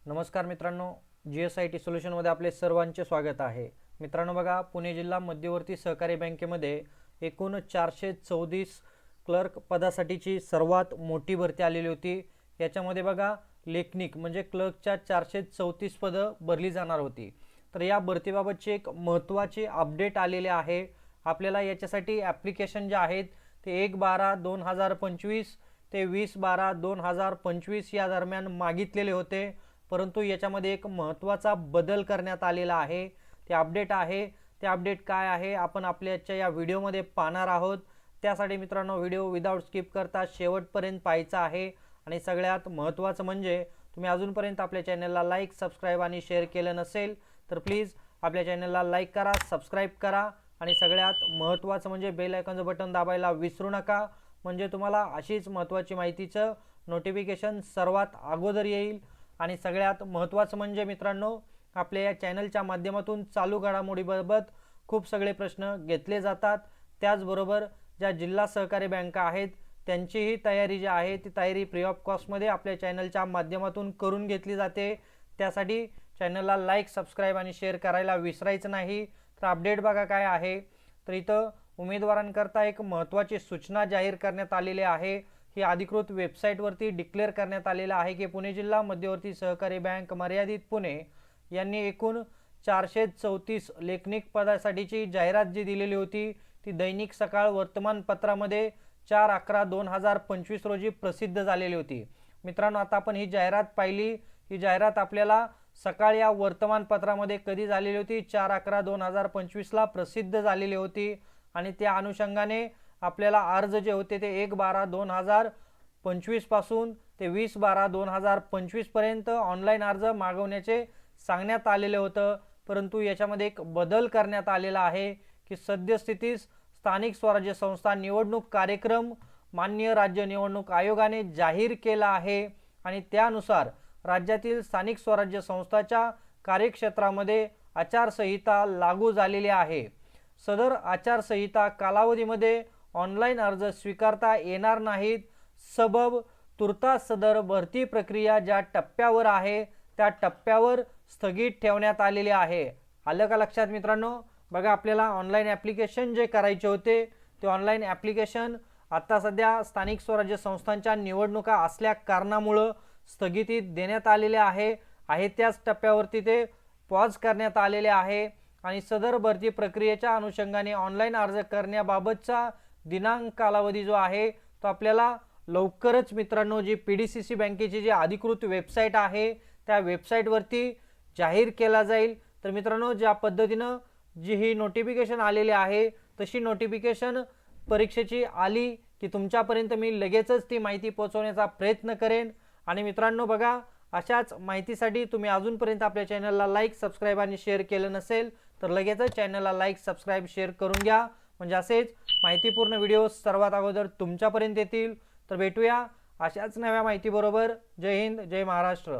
नमस्कार मित्रांनो, GSIT सोल्युशनमध्ये आपले सर्वांचे स्वागत आहे। मित्रांनो बघा, पुणे जिल्हा मध्यवर्ती सहकारी बँकेमध्ये एकूण 434 क्लर्क पदासाठीची सर्वात मोठी भरती आलेली होती। याच्यामध्ये बघा लेखनिक म्हणजे क्लर्कच्या 434 पदं भरली जाणार होती। तर या भरतीबाबतची एक महत्त्वाची अपडेट आलेली आहे। आपल्याला याच्यासाठी ॲप्लिकेशन जे आहेत ते 1/12/2025 ते 20/12/2025 या दरम्यान मागितलेले होते, परंतु याच्यामध्ये एक महत्त्वाचा बदल करण्यात आलेला आहे। ते अपडेट आहे, ते अपडेट काय आहे आपण आपल्याच्या या व्हिडिओमध्ये पाहणार आहोत। त्यासाठी मित्रांनो व्हिडिओ विदाउट स्किप करता शेवटपर्यंत पाहायचा आहे। आणि सगळ्यात महत्त्वाचं म्हणजे तुम्ही अजूनपर्यंत आपल्या चॅनलला लाईक, सबस्क्राईब आणि शेअर केलं नसेल तर प्लीज आपल्या चॅनलला लाईक करा, सबस्क्राईब करा आणि सगळ्यात महत्त्वाचं म्हणजे बेल आयकॉनचं बटन दाबायला विसरू नका, म्हणजे तुम्हाला अशीच महत्त्वाची माहितीचं नोटिफिकेशन सर्वात अगोदर येईल। आणि सगळ्यात महत्त्वाचं म्हणजे मित्रांनो, आपल्या या चॅनलच्या माध्यमातून चालू घडामोडीबाबत खूप सगळे प्रश्न घेतले जातात। त्याचबरोबर ज्या जिल्हा सहकारी बँका आहेत त्यांचीही तयारी जी आहे ती तयारी फ्री ऑफ कॉस्टमध्ये आपल्या चॅनलच्या माध्यमातून करून घेतली जाते। त्यासाठी चॅनलला लाईक, सबस्क्राईब आणि शेअर करायला विसरायचं नाही। तर अपडेट बघा काय आहे, तर इथं उमेदवारांकरता एक महत्त्वाची सूचना जाहीर करण्यात आलेली आहे। ही अधिकृत वेबसाईटवरती डिक्लेअर करण्यात आलेलं आहे की पुणे जिल्हा मध्यवर्ती सहकारी बँक मर्यादित पुणे यांनी एकूण 434 लेखनिक पदासाठीची जाहिरात जी दिलेली होती ती दैनिक सकाळ वर्तमानपत्रामध्ये 4/11/2025 रोजी प्रसिद्ध झालेली होती। मित्रांनो, आता आपण ही जाहिरात पाहिली, ही जाहिरात आपल्याला सकाळ या वर्तमानपत्रामध्ये कधी झालेली होती, 4/11/2025 ला प्रसिद्ध झालेली होती। आणि त्या अनुषंगाने आपल्याला अर्ज जे होते ते 1/12/2025 पासून ते 20/12/2025 पर्यंत ऑनलाईन अर्ज मागवण्याचे सांगण्यात आलेले होतं। परंतु याच्यामध्ये एक बदल करण्यात आलेला आहे की सद्यस्थितीस स्थानिक स्वराज्य संस्था निवडणूक कार्यक्रम माननीय राज्य निवडणूक आयोगाने जाहीर केला आहे आणि त्यानुसार राज्यातील स्थानिक स्वराज्य संस्थांच्या कार्यक्षेत्रामध्ये आचारसंहिता लागू झालेली आहे। सदर आचारसंहिता कालावधीमध्ये ऑनलाईन अर्ज स्वीकारता येणार नाहीत। सबब तुर्तास सदर भरती प्रक्रिया ज्या टप्प्यावर आहे त्या टप्प्यावर स्थगित ठेवण्यात आलेली आहे। आलं का लक्षात मित्रांनो? बघा, आपल्याला ऑनलाईन ॲप्लिकेशन जे करायचे होते ते ऑनलाईन ॲप्लिकेशन आता सध्या स्थानिक स्वराज्य संस्थांच्या निवडणुका असल्या कारणामुळं स्थगिती देण्यात आलेले आहे। त्याच टप्प्यावरती ते पॉज करण्यात आलेले आहे आणि सदर भरती प्रक्रियेच्या अनुषंगाने ऑनलाईन अर्ज करण्याबाबतचा दिनांक कालावधी जो आहे तो आपल्याला लवकरच मित्रांनो जी PDCC बँकेची जी अधिकृत वेबसाईट आहे त्या वेबसाईटवरती जाहीर केला जाईल। तर मित्रांनो, ज्या पद्धतीनं जी ही नोटिफिकेशन आलेली आहे तशी नोटिफिकेशन परीक्षेची आली की तुमच्यापर्यंत मी लगेचच ती माहिती पोहोचवण्याचा प्रयत्न करेन। आणि मित्रांनो बघा, अशाच माहितीसाठी तुम्ही अजूनपर्यंत आपल्या चॅनलला लाईक, सबस्क्राईब आणि शेअर केलं नसेल तर लगेचच चॅनलला लाईक, सबस्क्राईब, शेअर करून घ्या, म्हणजे असेच माहितीपूर्ण व्हिडिओ सर्वात अगोदर तुमच्यापर्यंत येतील। तर भेटूया अशाच नव्या माहितीबरोबर। जय हिंद, जय महाराष्ट्र।